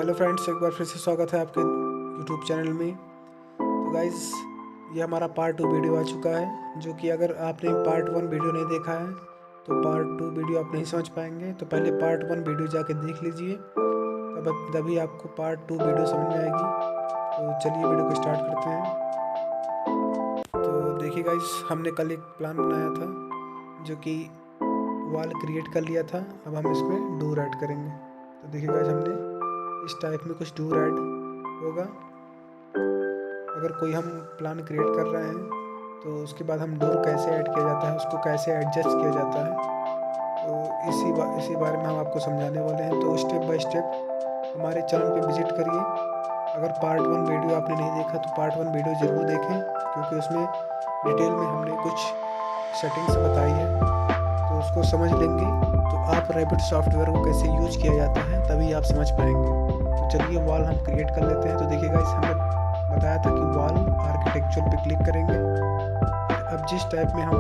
Hello friends, एक बार फिर से स्वागत है आपके यूट्यूब चैनल में। तो गाइज़, ये हमारा पार्ट 2 वीडियो आ चुका है, जो कि अगर आपने पार्ट 1 वीडियो नहीं देखा है तो पार्ट 2 वीडियो आप नहीं समझ पाएंगे। तो पहले पार्ट 1 वीडियो जाके देख लीजिए, तभी आपको पार्ट 2 वीडियो समझ में आएगी। तो चलिए वीडियो को स्टार्ट करते हैं। तो देखिए गाइज़, हमने कल एक प्लान बनाया था जो कि वॉल क्रिएट कर लिया था। अब हम इसमें डोर ऐड करेंगे। तो देखिए गाइज़, हमने इस टाइप में कुछ डोर ऐड होगा। अगर कोई हम प्लान क्रिएट कर रहे हैं तो उसके बाद हम डोर कैसे ऐड किया जाता है, उसको कैसे एडजस्ट किया जाता है, तो इसी बारे में हम आपको समझाने वाले हैं। तो स्टेप बाय स्टेप हमारे चैनल पे विजिट करिए। अगर पार्ट 1 वीडियो आपने नहीं देखा तो पार्ट 1 वीडियो ज़रूर देखें, क्योंकि उसमें डिटेल में हमने कुछ सेटिंग्स बताई है। तो उसको समझ लेंगे तो आप रेविट सॉफ्टवेयर को कैसे यूज किया जाता है तभी आप समझ पाएंगे। तो चलिए वॉल हम क्रिएट कर लेते हैं। तो देखिए गाइस, हमने बताया था कि वॉल आर्किटेक्चर पे क्लिक करेंगे। अब जिस टाइप में हम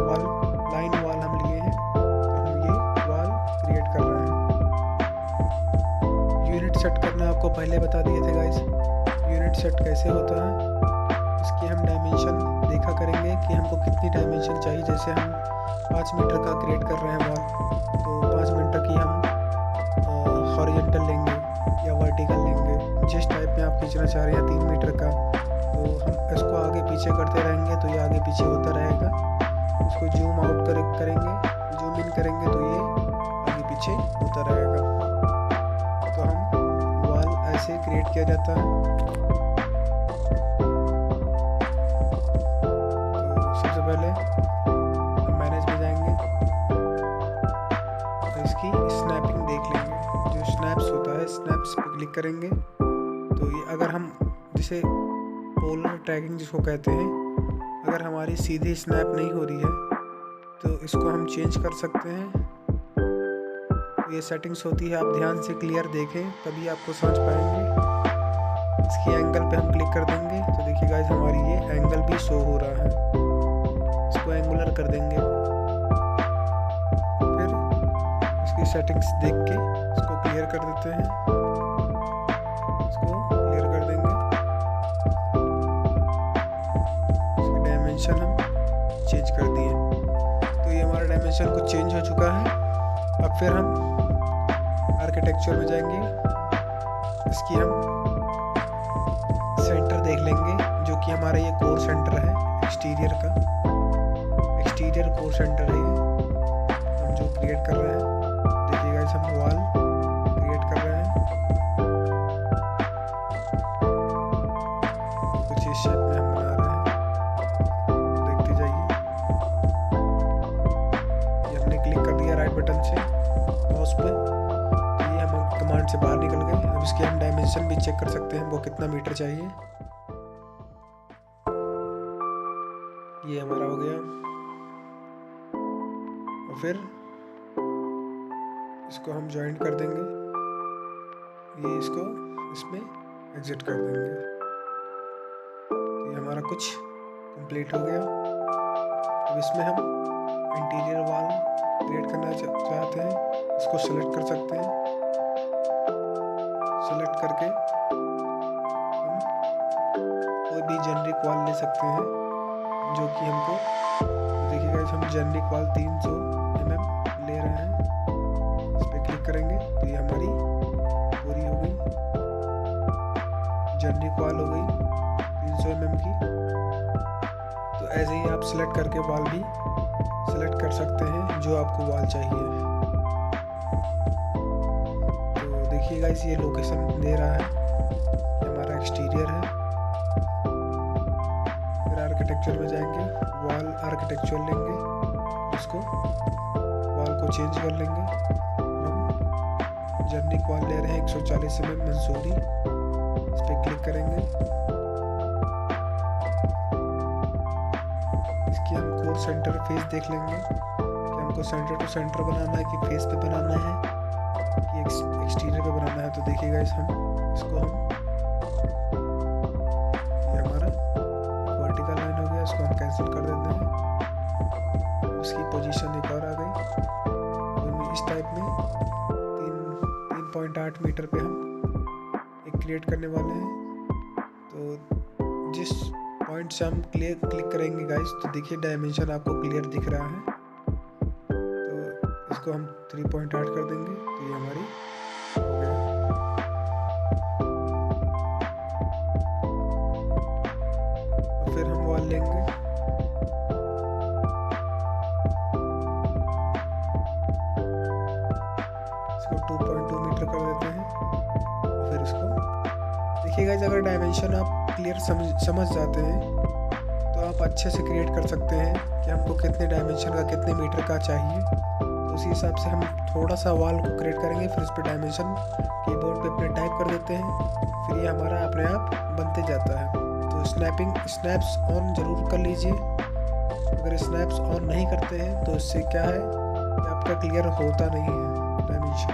लाइन वॉल हम लिए हैं, तो हम ये वॉल क्रिएट कर रहे हैं। यूनिट सेट करना आपको पहले बता दिए थे गाइस। यूनिट सेट कैसे होता है, इसकी हम डायमेंशन देखा करेंगे कि हमको कितनी डायमेंशन चाहिए। जैसे हम 5 मीटर का क्रिएट कर रहे हैं वॉल, तो 5 मीटर की हम हॉरिजॉन्टल लेंगे या वर्टिकल लेंगे, जिस टाइप में आप खींचना चाह रहे हैं 3 मीटर का। तो हम इसको आगे पीछे करते रहेंगे तो ये आगे पीछे होता रहेगा। इसको जूम आउट करेंगे, जूम इन करेंगे तो ये आगे पीछे होता रहेगा। तो हम वॉल ऐसे क्रिएट किया जाता है। तो सबसे पहले हम मैनेज में जाएंगे तो इसकी स्नैपिंग देख लेंगे। जो स्नैप्स होता है, स्नैप्स पे क्लिक करेंगे तो ये अगर हम जिसे पोलर ट्रैकिंग जिसको कहते हैं, अगर हमारी सीधी स्नैप नहीं हो रही है तो इसको हम चेंज कर सकते हैं। तो ये सेटिंग्स होती है, आप ध्यान से क्लियर देखें तभी आपको समझ पाएंगे। इसकी एंगल पे हम क्लिक कर देंगे तो देखिए गाइस, हमारी ये एंगल भी शो हो रहा है। इसको एंगुलर कर देंगे। फिर इसकी सेटिंग्स देख के इसको क्लियर कर देते हैं। इसको क्लियर कर देंगे। इसकी डायमेंशन हम चेंज कर दिए। तो ये हमारा डायमेंशन कुछ चेंज हो चुका है। अब फिर हम आर्किटेक्चर में जाएंगे। इसकी हम सेंटर देख लेंगे, जो कि हमारा ये कोर सेंटर है एक्सटीरियर का। एक्सटीरियर कोर सेंटर है ये हम जो क्रिएट कर रहे हैं। देखिए गाइस, हम वॉल क्रिएट कर रहे हैं। कुछ इस शेप में हम बना रहे हैं, तो देखते जाइए। ये हमने क्लिक कर दिया राइट बटन से माउस पे, तो ये हम कमांड से बाहर निकल गए। अब इसके हम डायमेंशन भी चेक कर सकते हैं, वो कितना मीटर चाहिए। ये हमारा हो गया। और फिर इसको हम ज्वाइन कर देंगे। ये इसको इसमें एग्जिट कर देंगे। तो ये हमारा कुछ कंप्लीट हो गया। अब इसमें हम इंटीरियर वॉल क्रिएट करना चाहते हैं। इसको सेलेक्ट कर सकते हैं। सेलेक्ट करके हम कोई भी जेनरिक वॉल ले सकते हैं, जो कि हमको देखिए गाइस, हम जेनरिक वॉल 300 mm ले रहे हैं। इस पर क्लिक करेंगे तो ये हमारी पूरी हो गई, जेनरिक वॉल हो गई 300 mm की। तो ऐसे ही आप सिलेक्ट करके वॉल भी सिलेक्ट कर सकते हैं, जो आपको वॉल चाहिए। तो देखिए गाइस, ये लोकेशन दे रहा है, ये हमारा एक्सटीरियर है। फिर आर्किटेक्चर में जाएंगे, वॉल आर्किटेक्चर लेंगे, इसको वॉल को चेंज कर लेंगे। हम जेनरिक वॉल ले रहे हैं 140 mm मंसूरी। इस पर क्लिक करेंगे। इसकी हम कोर सेंटर फेस देख लेंगे कि हमको सेंटर टू सेंटर बनाना है कि फेस पे बनाना है कि एक्सटीरियर पे बनाना है। तो देखिए गाइस, हम इसको ये हमारा वर्टिकल लाइन हो गया, इसको हम कैंसिल कर देते हैं। उसकी पोजीशन एक और आ गई। इस टाइप में 3.8 मीटर पे हम एक क्रिएट करने वाले हैं। तो जिस पॉइंट से हम क्लिक करेंगे गाइस, तो देखिए डायमेंशन आपको क्लियर दिख रहा है। तो इसको हम 3 पॉइंट ऐड कर देंगे, तो ये हमारी हो गया। और फिर हम वॉल लेंगे, इसको 2.2 मीटर कर देते हैं। और फिर इसको देखिए गाइस, अगर डायमेंशन आप क्लियर समझ जाते हैं तो आप अच्छे से क्रिएट कर सकते हैं कि हमको कितने डायमेंशन का, कितने मीटर का चाहिए। तो उसी हिसाब से हम थोड़ा सा वॉल को क्रिएट करेंगे, फिर उस पर डायमेंशन कीबोर्ड पे अपने टाइप कर देते हैं, फिर ये हमारा अपने आप बनते जाता है। तो स्नैप्स ऑन ज़रूर कर लीजिए। अगर स्नैप्स ऑन नहीं करते हैं तो इससे क्या है कि आपका क्लियर होता नहीं है डायमेंशन।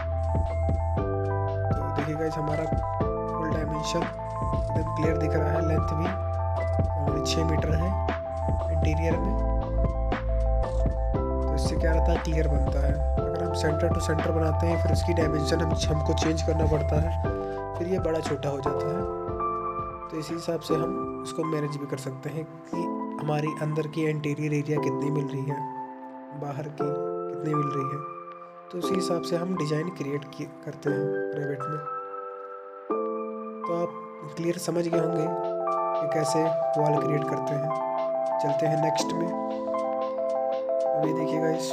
तो देखिए गाइस, हमारा फुल डायमेंशन एकदम क्लियर दिख रहा है। लेंथ भी हमारी 6 मीटर है इंटीरियर में। तो इससे क्या रहता है, क्लियर बनता है। अगर हम सेंटर टू सेंटर बनाते हैं, फिर उसकी डायमेंशन हमको चेंज करना पड़ता है, फिर ये बड़ा छोटा हो जाता है। तो इसी हिसाब से हम इसको मैनेज भी कर सकते हैं कि हमारी अंदर की इंटीरियर एरिया कितनी मिल रही है, बाहर की कितनी मिल रही है। तो उसी हिसाब से हम डिज़ाइन क्रिएट करते हैं रेविट में। तो आप क्लियर समझ गए होंगे कि कैसे वॉल क्रिएट करते हैं। चलते हैं नेक्स्ट में। अभी देखिए गाइस,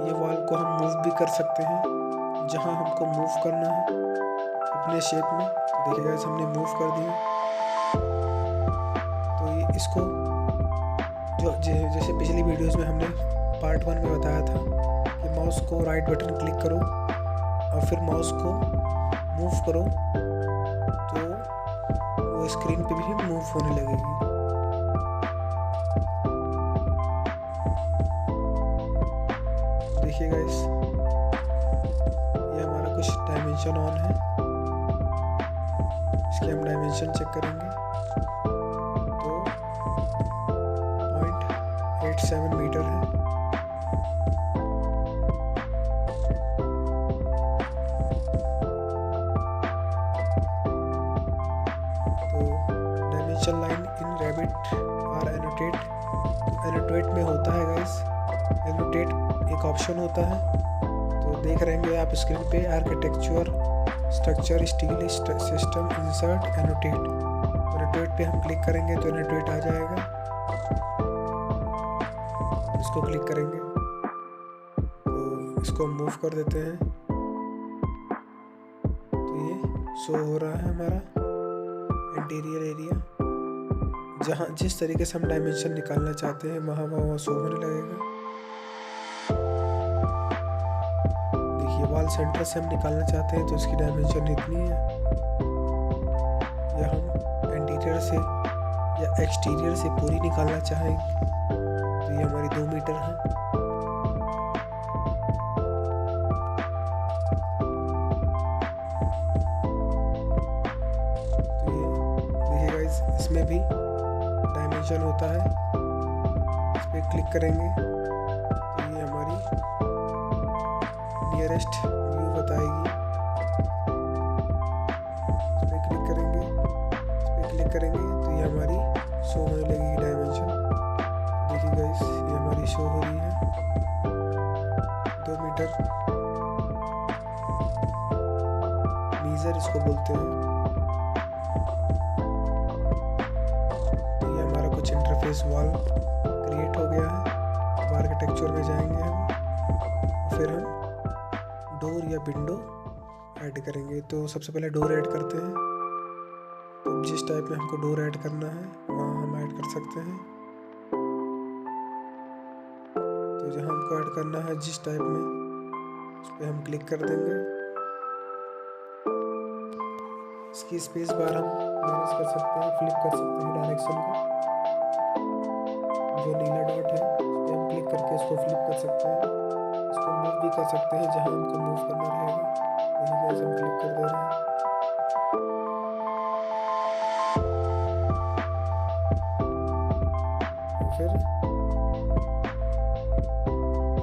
ये वॉल को हम मूव भी कर सकते हैं जहां हमको मूव करना है अपने शेप में। तो देखिए गाइस, हमने मूव कर दिया। तो ये इसको जैसे पिछली वीडियोस में हमने पार्ट 1 में बताया था कि माउस को राइट बटन क्लिक करो और फिर माउस को मूव करो, तो वो स्क्रीन पे भी मूव होने लगेगी। देखिए गाइस, ये हमारा कुछ डायमेंशन ऑन है। इसके हम डायमेंशन चेक करेंगे, तो 0.87 मीटर है। लाइन इन रेविट और एनोटेट में होता है गाइस। एनोटेट एक ऑप्शन होता है, तो देख रहेंगे आप स्क्रीन पे, architecture, structure, steel, system, insert, annotate पे हम क्लिक करेंगे तो एनोटेट आ जाएगा। इसको क्लिक करेंगे तो इसको मूव कर देते हैं, तो ये शो हो रहा है हमारा इंटीरियर एरिया। जहाँ जिस तरीके से हम डायमेंशन निकालना चाहते हैं वहाँ शो होने लगेगा। देखिए, वॉल सेंटर से हम निकालना चाहते हैं तो इसकी डायमेंशन इतनी है, या हम इंटीरियर से या एक्सटीरियर से पूरी निकालना चाहें तो ये हमारी 2 मीटर है। तो ये देखिए गाइस, इसमें भी डायमेंशन होता है। इस पर क्लिक करेंगे तो ये हमारी नियरेस्ट व्यू बताएगी। इस पर क्लिक करेंगे तो ये हमारी शो होने लगेगी डायमेंशन। देखिए गाइस, ये हमारी शो हो रही है 2 मीटर। मीजर इसको बोलते हैं। कुछ इंटरफेस वॉल क्रिएट हो गया है। अब आर्किटेक्चर में जाएंगे हम, फिर हम डोर या विंडो ऐड करेंगे। तो सबसे पहले डोर ऐड करते हैं। तो जिस टाइप में हमको डोर ऐड करना है वहाँ हम ऐड कर सकते हैं। तो जहाँ हमको ऐड करना है जिस टाइप में, उस पर हम क्लिक कर देंगे। इसकी स्पेस बार हम मैनेज कर सकते हैं, फ्लिप कर सकते हैं डायरेक्शन को। जो नीला डॉट है उस पर हम क्लिक करके इसको फ्लिप कर सकते हैं। इसको मूव भी कर सकते हैं जहां हमको मूव करना रहेगा। यही कैसे हम क्लिक कर दे रहे हैं। फिर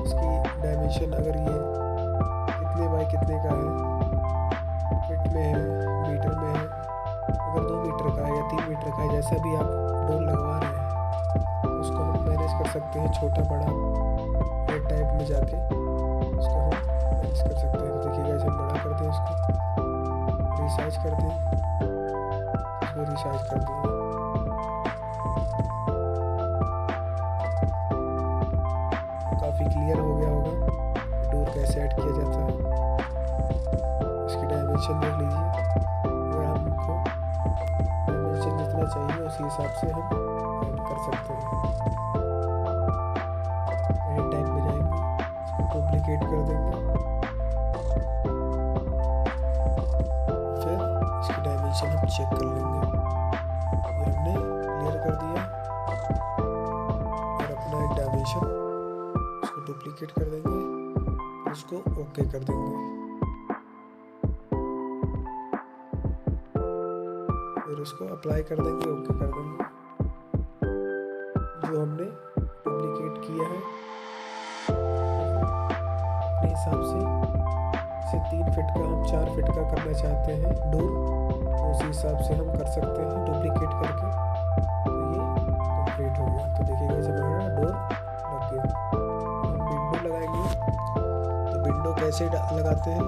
इसकी डायमेंशन अगर ये कितने बाय कितने का है, फिट में है है, मीटर में है, अगर 2 मीटर का है या 3 मीटर का है, जैसा भी आप डोर लगवा रहे हैं तो उसको हम मैनेज कर सकते हैं। छोटा बड़ा हेड टाइप में जाके उसको हम मैनेज कर सकते हैं। तो देखिए गाइस, हम बड़ा कर दें, इसको रिसाइज कर दें, इसको रिसाइज कर दें। काफ़ी क्लियर हो गया होगा डोर कैसे ऐड किया जाता है। इसकी डायमेंशन देख लीजिए, अगर हमको डायमेंशन जितना चाहिए उसी हिसाब से हम ऐड कर सकते हैं। एडिट टाइप में जाएंगे, इसको डुप्लीकेट कर देंगे, फिर इसकी डायमेंशन हम चेक कर लेंगे। ये हमने क्लियर कर दिया और अपना एक डायमेंशन डुप्लीकेट कर देंगे, फिर उसको ओके कर देंगे, फिर उसको अप्लाई कर देंगे, ओके कर देंगे। जो हमने डुप्लीकेट किया है अपने हिसाब से 3 फीट का हम 4 फीट का करना चाहते हैं डोर, तो उसी हिसाब से हम कर सकते हैं डुप्लीकेट करके। तो ये कंप्लीट हो गया। तो देखिएगा जब हमारा डोर लग गया। लगाएंगे तो विंडो कैसे लगाते हैं,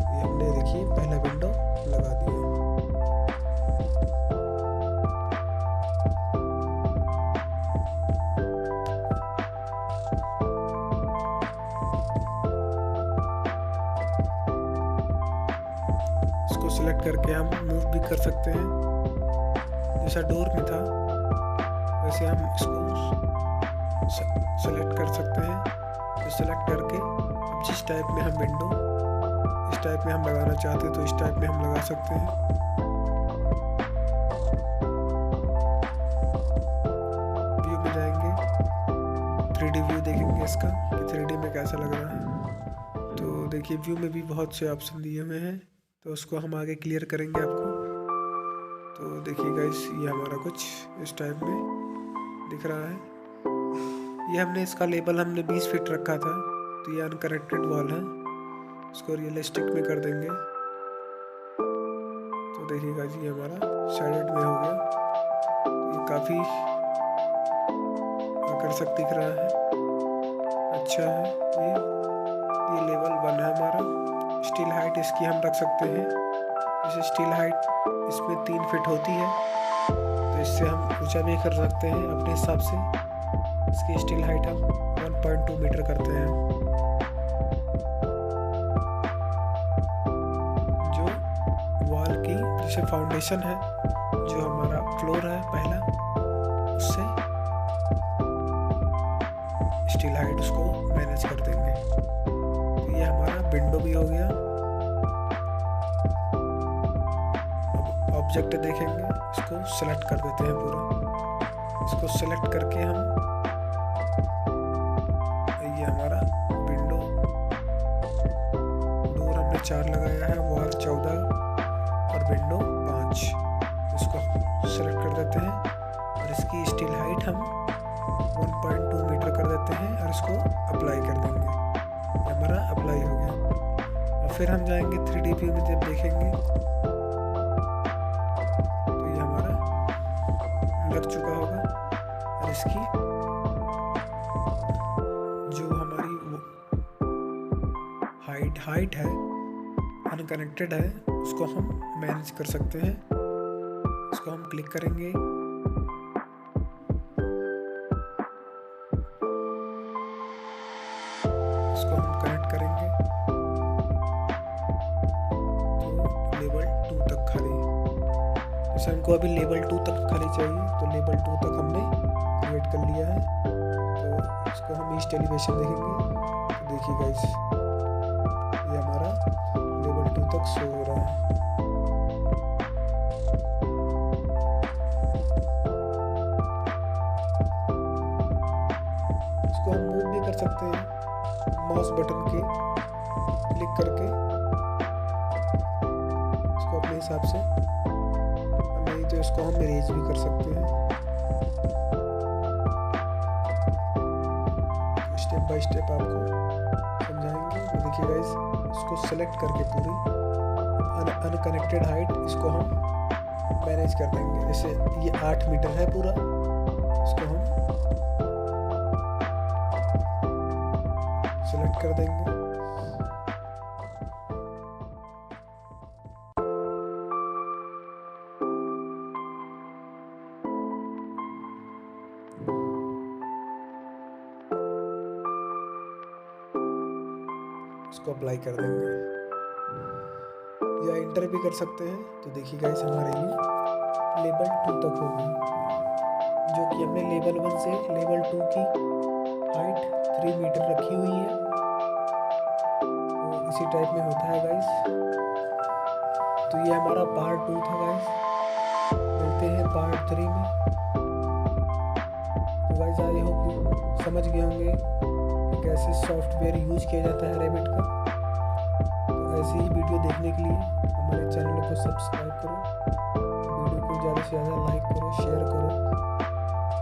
ये हमने देखिए पहला विंडो लगा दिया। इसको सिलेक्ट करके हम मूव भी कर सकते हैं, जैसा डोर में था वैसे हम इसको सेलेक्ट कर सकते हैं। तो सेलेक्ट करके अब जिस टाइप में हम विंडो इस टाइप में हम लगाना चाहते हैं तो इस टाइप में हम लगा सकते हैं। व्यू में जाएंगे, 3D व्यू देखेंगे इसका कि 3D में कैसा लग रहा है। तो देखिए व्यू में भी बहुत से ऑप्शन दिए हुए हैं, तो उसको हम आगे क्लियर करेंगे आपको। तो देखिए गाइस, ये हमारा कुछ इस टाइप में दिख रहा है। ये हमने इसका लेबल हमने 20 फीट रखा था, तो ये अनकनेक्टेड वॉल है, इसको रियलिस्टिक में कर देंगे। तो देखिएगा जी हमारा शेडेड में हो गया। ये काफ़ी आकर्षक दिख रहा है, अच्छा है। ये लेवल 1 है हमारा। स्टील हाइट इसकी हम रख सकते हैं, जैसे स्टील हाइट इसमें 3 फीट होती है, तो इससे हम ऊंचा भी कर सकते हैं अपने हिसाब से। इसकी स्टील हाइट हम 1.2 मीटर करते हैं। जो वॉल की जैसे फाउंडेशन है, जो हमारा फ्लोर है पहला, उससे स्टील हाइट उसको मैनेज कर देंगे। तो ये हमारा विंडो भी हो गया। अब ऑब्जेक्ट देखेंगे, इसको सेलेक्ट कर देते हैं पूरा। इसको सेलेक्ट करके हम हमारा विंडो डोर हमने 4 लगाया है, वॉल 14 और विंडो 5। इसको सेलेक्ट कर देते हैं और इसकी स्टील हाइट हम 1.2 मीटर कर देते हैं और इसको अप्लाई कर देंगे। ये हमारा अप्लाई हो गया। और फिर हम जाएंगे 3D व्यू में, जब देखेंगे तो ये हमारा लग चुका होगा। और इसकी जो हमारी हाइट है, अनकनेक्टेड है, उसको हम मैनेज कर सकते हैं। इसको हम क्लिक करेंगे, इसको हम कनेक्ट करेंगे तो लेवल 2 तक खाली। जैसे हमको अभी लेवल 2 तक खाली चाहिए, तो लेवल 2 तक हमने क्रिएट कर लिया है। तो इसको हम ईस्ट एलिवेशन देखेंगे, तो देखिए गाइस ये हमारा लेवल 2 तक शो हो रहा है। इसको हम मूव भी कर सकते हैं माउस बटन के क्लिक करके, इसको अपने हिसाब से, नहीं तो इसको हम इरेज भी कर सकते हैं। स्टेप बाय स्टेप आपको समझाएंगे। तो देखिए गाइस, इसको सेलेक्ट करके पूरी अनकनेक्टेड हाइट, इसको हम मैनेज कर देंगे। जैसे ये 8 मीटर है पूरा, इसको हम सेलेक्ट कर देंगे। इसको अप्लाई कर देंगे या इंटर भी कर सकते हैं। तो देखिए गाइस हमारे ये लेवल 2 तक होगी, जो कि हमने लेवल 1 से लेवल 2 की हाइट 3 मीटर रखी हुई है। तो इसी टाइप में होता है गाइस। तो ये हमारा पार्ट 2 था गाइस, मिलते हैं पार्ट 3 में। तो गाइस आई होप समझ गए होंगे कि कैसे सॉफ्टवेयर यूज किया जाता है रेविट का। तो ऐसी ही वीडियो देखने के लिए हमारे चैनल को सब्सक्राइब करो, वीडियो को ज़्यादा से ज़्यादा लाइक करो, शेयर करो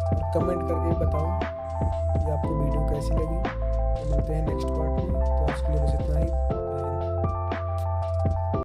और कमेंट करके बताओ कि आपको वीडियो कैसी लगी। तो मिलते हैं नेक्स्ट पार्ट में। तो आज के लिए बस इतना ही।